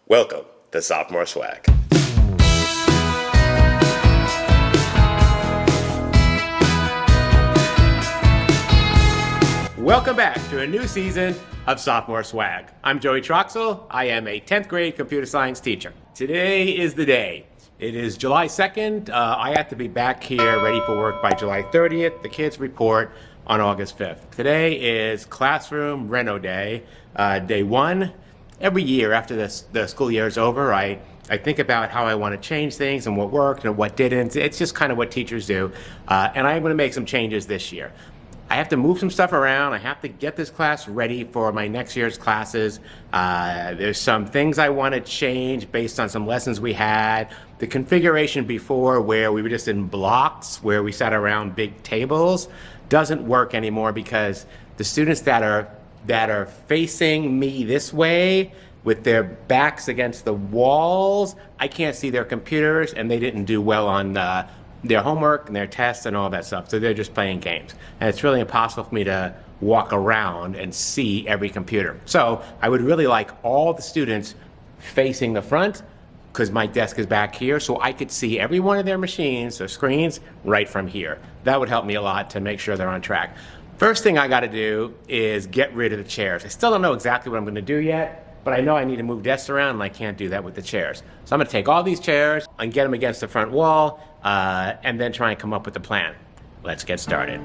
Welcome to Sophomore Swag. Welcome back to a new season of Sophomore Swag. I'm Joey Troxel. I am a 10th grade computer science teacher. Today is the day. It is July 2nd. I have to be back here ready for work by July 30th. The kids report on August 5th. Today is classroom reno day, day one. Every year after the school year is over, I think about how I want to change things and what worked and what didn't. It's just kind of what teachers do. And I'm going to make some changes this year. I have to move some stuff around. I have to get this class ready for my next year's classes. There's some things I want to change based on some lessons we had. The configuration before, where we were just in blocks, where we sat around big tables, doesn't work anymore because the students that are facing me this way with their backs against the walls, I can't see their computers, and they didn't do well on their homework and their tests and all that stuff. So they're just playing games. And it's really impossible for me to walk around and see every computer. So I would really like all the students facing the front, because my desk is back here, so I could see every one of their machines or screens right from here. That would help me a lot to make sure they're on track. First thing I got to do is get rid of the chairs. I still don't know exactly what I'm going to do yet, but I know I need to move desks around, and I can't do that with the chairs. So I'm going to take all these chairs and get them against the front wall, and then try and come up with a plan. Let's get started.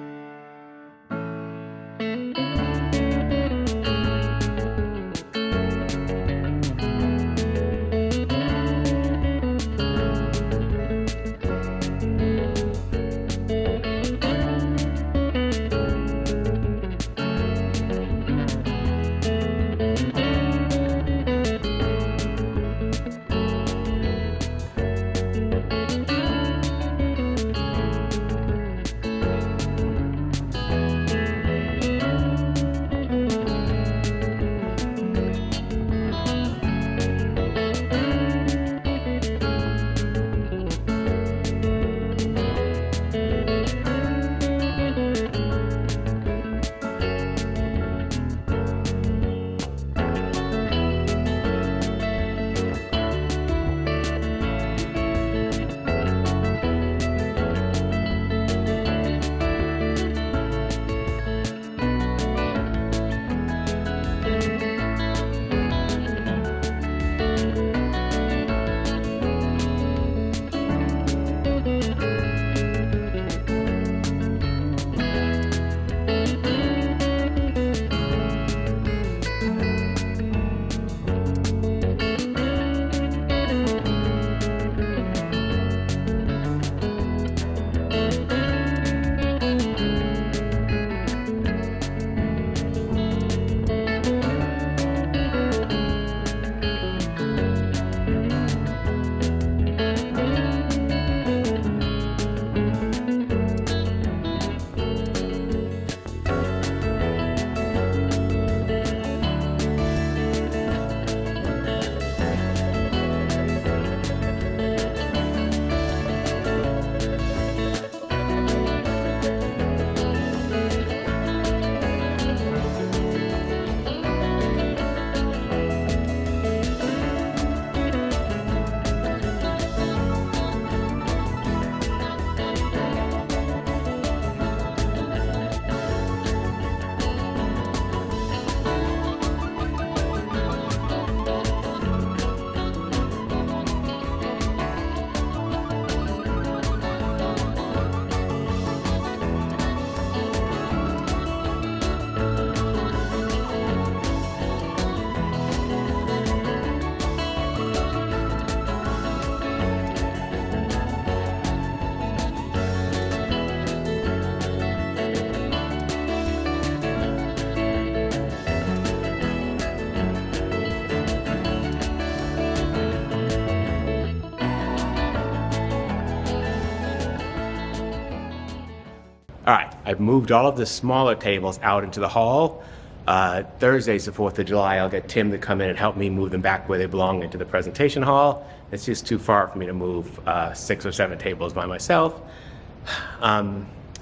All right, I've moved all of the smaller tables out into the hall. Thursday's the 4th of July. I'll get Tim to come in and help me move them back where they belong into the presentation hall. It's just too far for me to move 6 or 7 tables by myself.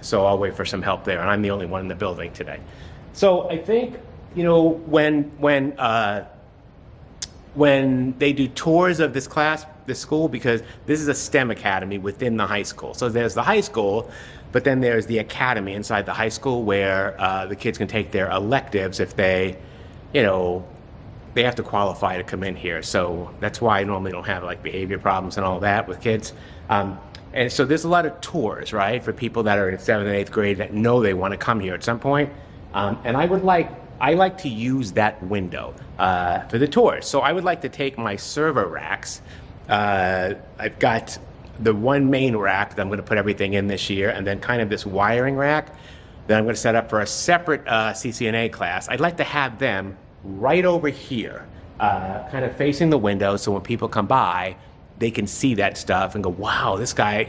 So I'll wait for some help there, and I'm the only one in the building today. So I think, you know, when when they do tours of this school, because this is a STEM academy within the high school. So there's the high school, but then there's the academy inside the high school where the kids can take their electives if they, they have to qualify to come in here. So that's why I normally don't have like behavior problems and all that with kids. And so there's a lot of tours, right, for people that are in 7th and 8th grade that know they want to come here at some point. And I like to use that window for the tours. So I would like to take my server racks. I've got the one main rack that I'm going to put everything in this year, and then kind of this wiring rack that I'm going to set up for a separate CCNA class. I'd like to have them right over here, kind of facing the window, so when people come by, they can see that stuff and go, wow, this guy,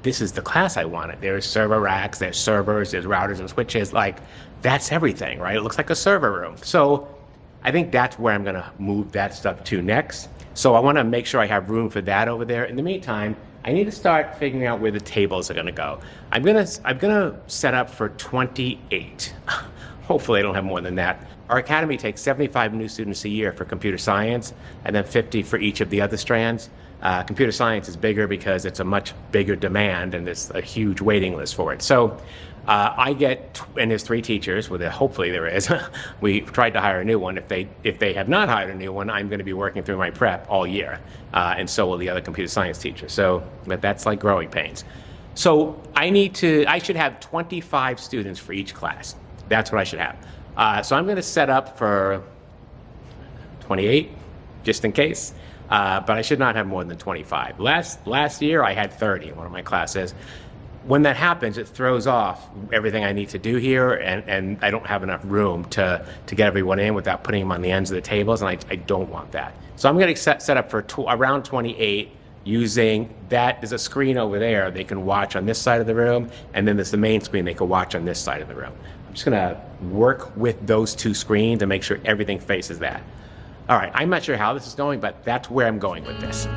this is the class I wanted. There's server racks, there's servers, there's routers and switches, like that's everything, right? It looks like a server room. So I think that's where I'm gonna move that stuff to next. So I wanna make sure I have room for that over there. In the meantime, I need to start figuring out where the tables are gonna go. I'm gonna set up for 28. Hopefully I don't have more than that. Our academy takes 75 new students a year for computer science, and then 50 for each of the other strands. Computer science is bigger because it's a much bigger demand and there's a huge waiting list for it. So and there's 3 teachers, hopefully there is. We tried to hire a new one. If they have not hired a new one, I'm going to be working through my prep all year, and so will the other computer science teachers. But that's like growing pains. So I should have 25 students for each class. That's what I should have. So I'm going to set up for 28, just in case. But I should not have more than 25. Last year I had 30 in one of my classes. When that happens, it throws off everything I need to do here, and I don't have enough room to get everyone in without putting them on the ends of the tables, and I don't want that. So I'm going to set up for around 28 using that. There's a screen over there they can watch on this side of the room, and then there's the main screen they can watch on this side of the room. I'm just going to work with those 2 screens and make sure everything faces that. All right, I'm not sure how this is going, but that's where I'm going with this.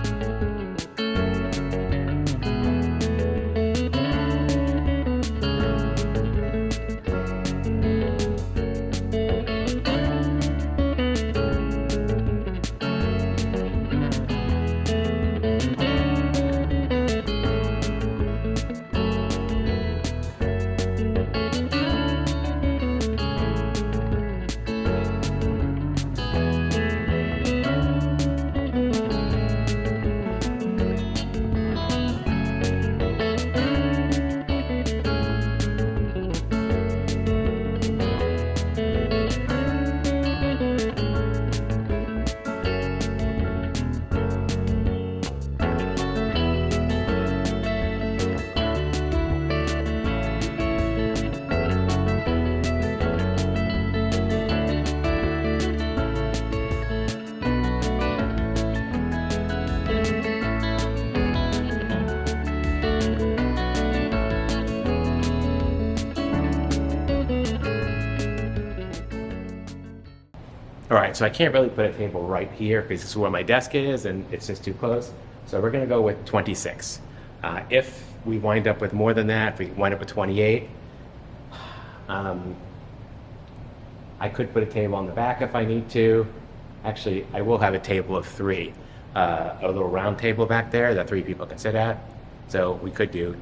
All right, so I can't really put a table right here because this is where my desk is and it's just too close. So we're gonna go with 26. If we wind up with more than that, if we wind up with 28, I could put a table on the back if I need to. Actually, I will have a table of 3, a little round table back there that 3 people can sit at. So we could do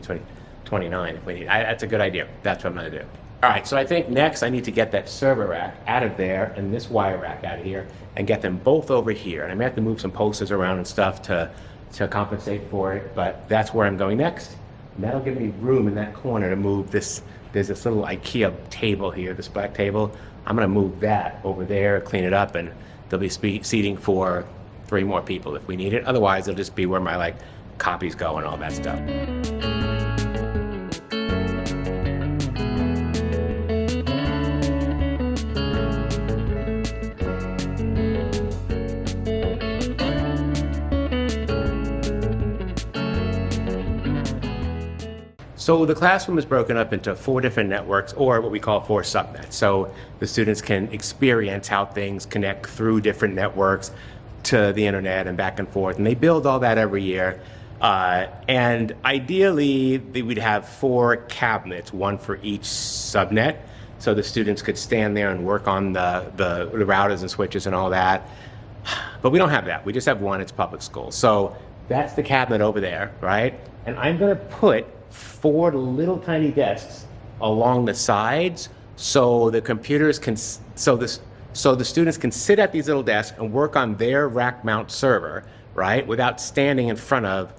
29 if we need. That's a good idea. That's what I'm gonna do. All right, so I think next I need to get that server rack out of there and this wire rack out of here and get them both over here. And I may have to move some posters around and stuff to compensate for it, but that's where I'm going next. And that'll give me room in that corner to move this. There's this little IKEA table here, this black table. I'm gonna move that over there, clean it up, and there'll be seating for 3 more people if we need it. Otherwise, it'll just be where my copies go and all that stuff. So the classroom is broken up into 4 different networks, or what we call 4 subnets. So the students can experience how things connect through different networks to the internet and back and forth. And they build all that every year. And ideally, we'd have 4 cabinets, 1 for each subnet. So the students could stand there and work on the routers and switches and all that. But we don't have that. We just have one. It's public school. So that's the cabinet over there, right? And I'm going to put 4 little tiny desks along the sides so the computers can, so the students can sit at these little desks and work on their rack mount server, right? Without standing in front of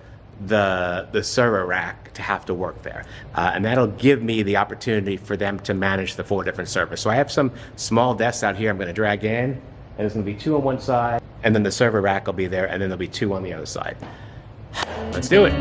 the server rack to have to work there. And that'll give me the opportunity for them to manage the 4 different servers. So I have some small desks out here I'm going to drag in, and there's going to be 2 on one side, and then the server rack will be there, and then there'll be 2 on the other side. Let's do it.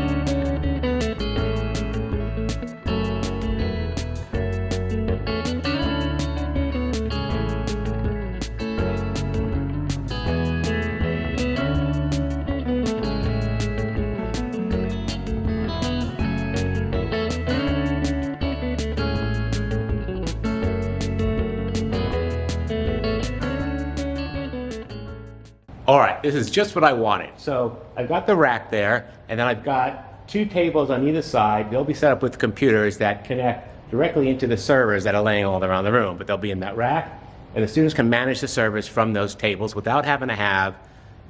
All right, this is just what I wanted. So I've got the rack there, and then I've got 2 tables on either side. They'll be set up with computers that connect directly into the servers that are laying all around the room, but they'll be in that rack, and the students can manage the servers from those tables without having to have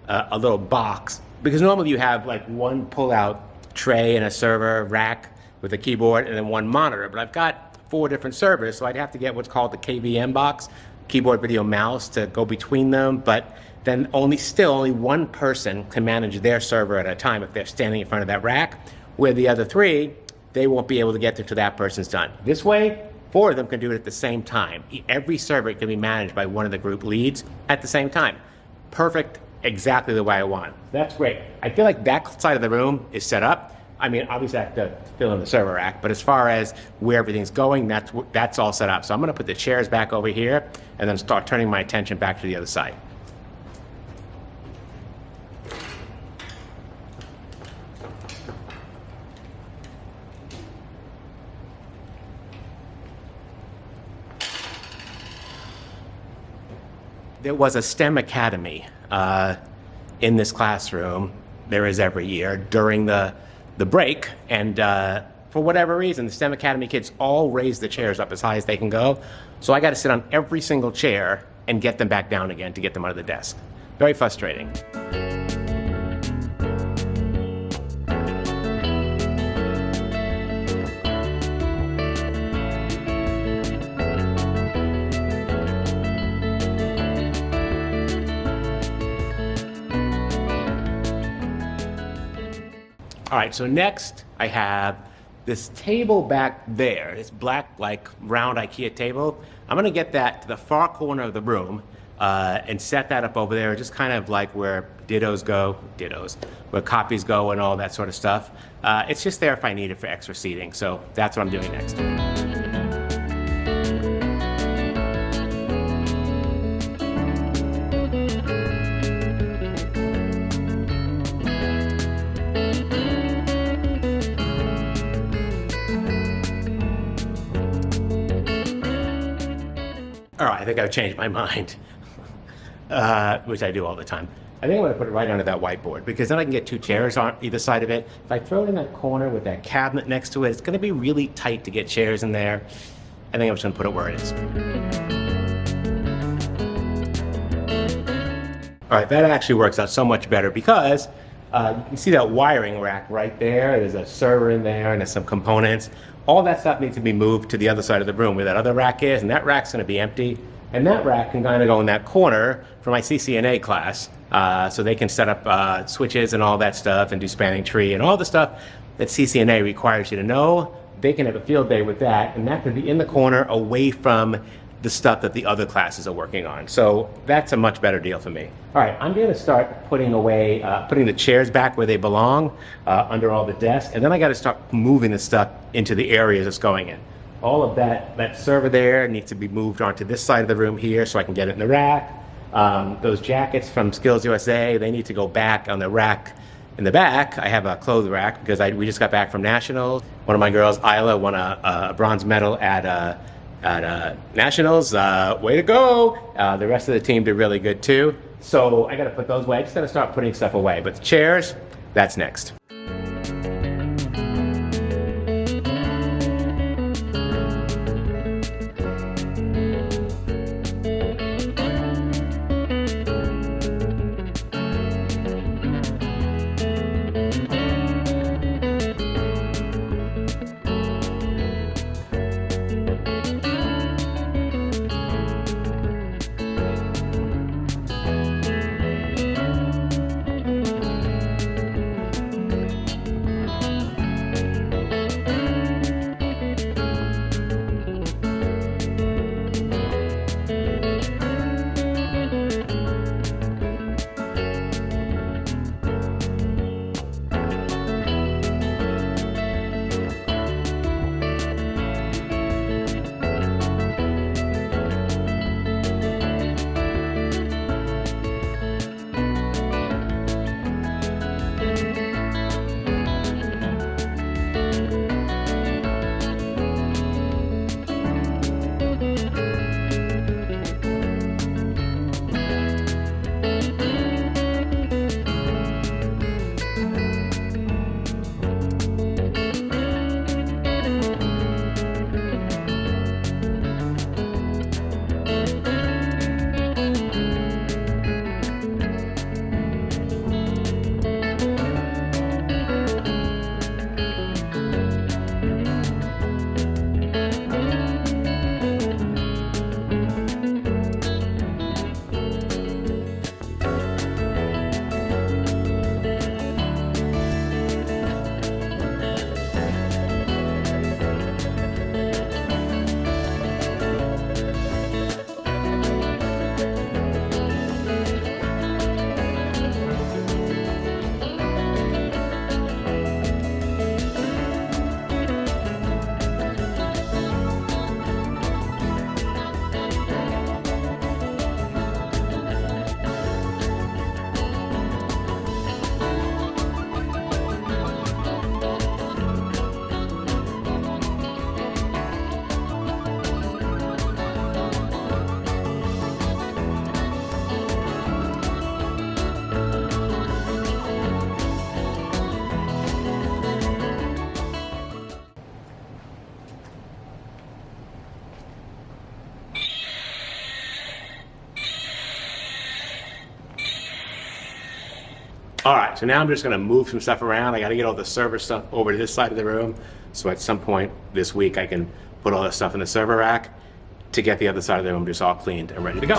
a little box, because normally you have like one pull-out tray and a server rack with a keyboard and then one monitor, but I've got 4 different servers, so I'd have to get what's called the KVM box, keyboard, video, mouse, to go between them, but then only one person can manage their server at a time if they're standing in front of that rack, where the other 3, they won't be able to get there till that person's done. This way, 4 of them can do it at the same time. Every server can be managed by one of the group leads at the same time. Perfect, exactly the way I want. That's great. I feel like that side of the room is set up. I mean, obviously I have to fill in the server rack, but as far as where everything's going, that's all set up. So I'm gonna put the chairs back over here and then start turning my attention back to the other side. There was a STEM Academy in this classroom. There is every year during the break, and for whatever reason, the STEM Academy kids all raise the chairs up as high as they can go. So I got to sit on every single chair and get them back down again to get them out of the desk. Very frustrating. All right, so next I have this table back there, this black, like, round IKEA table. I'm gonna get that to the far corner of the room and set that up over there, just kind of like where where copies go and all that sort of stuff. It's just there if I need it for extra seating, so that's what I'm doing next. All right, I think I've changed my mind, which I do all the time. I think I'm going to put it right under that whiteboard, because then I can get 2 chairs on either side of it. If I throw it in that corner with that cabinet next to it, it's going to be really tight to get chairs in there. I think I'm just going to put it where it is. All right, that actually works out so much better, because you can see that wiring rack right there. There's a server in there and there's some components. All that stuff needs to be moved to the other side of the room where that other rack is, and that rack's going to be empty. And that rack can kind of go in that corner for my CCNA class, so they can set up switches and all that stuff and do spanning tree and all the stuff that CCNA requires you to know. They can have a field day with that, and that can be in the corner away from the stuff that the other classes are working on. So that's a much better deal for me. All right, I'm going to start putting away, putting the chairs back where they belong, under all the desks, and then I got to start moving the stuff into the areas it's going in. All of that server there needs to be moved onto this side of the room here so I can get it in the rack. Those jackets from Skills USA, they need to go back on the rack in the back. I have a clothes rack because we just got back from Nationals. One of my girls, Isla, won a bronze medal at Nationals. Way to go. The rest of the team did really good too. So I got to put those away. I just got to start putting stuff away. But the chairs, that's next. All right, so now I'm just gonna move some stuff around. I gotta get all the server stuff over to this side of the room. So at some point this week, I can put all this stuff in the server rack to get the other side of the room just all cleaned and ready to go.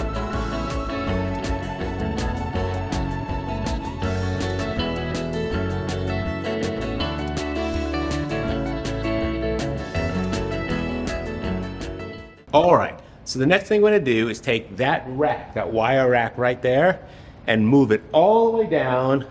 All right, so the next thing we're gonna do is take that rack, that wire rack right there, and move it all the way down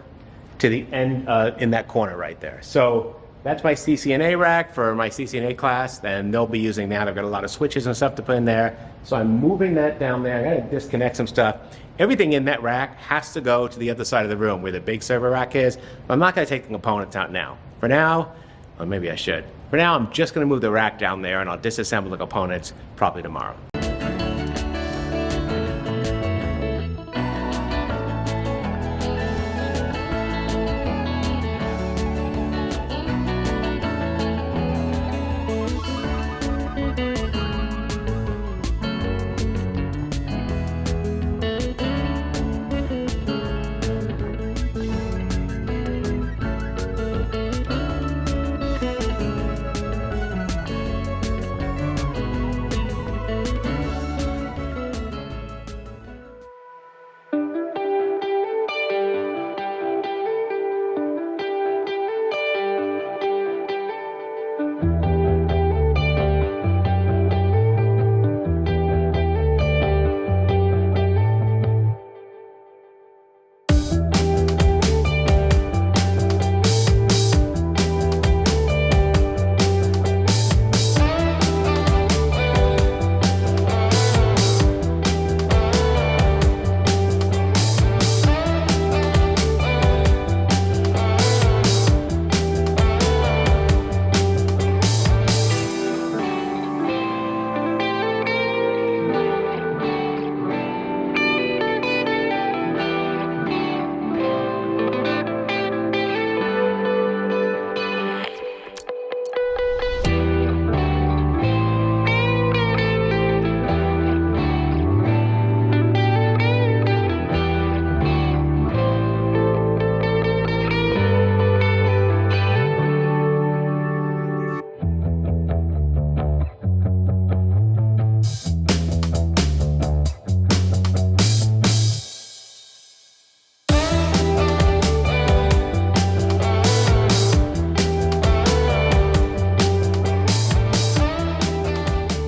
to the end in that corner right there. So that's my CCNA rack for my CCNA class, and they'll be using that. I've got a lot of switches and stuff to put in there. So I'm moving that down there. I gotta disconnect some stuff. Everything in that rack has to go to the other side of the room where the big server rack is. I'm not gonna take the components out now. For now, or maybe I should. For now, I'm just gonna move the rack down there and I'll disassemble the components probably tomorrow.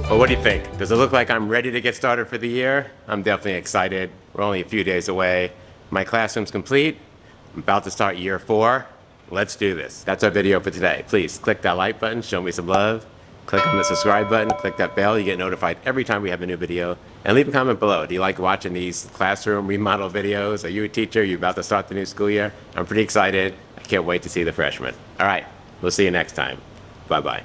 Well, what do you think? Does it look like I'm ready to get started for the year? I'm definitely excited. We're only a few days away. My classroom's complete. I'm about to start year 4. Let's do this. That's our video for today. Please click that like button, show me some love. Click on the subscribe button, click that bell. You get notified every time we have a new video. And leave a comment below. Do you like watching these classroom remodel videos? Are you a teacher? Are you about to start the new school year? I'm pretty excited. I can't wait to see the freshmen. All right, we'll see you next time. Bye-bye.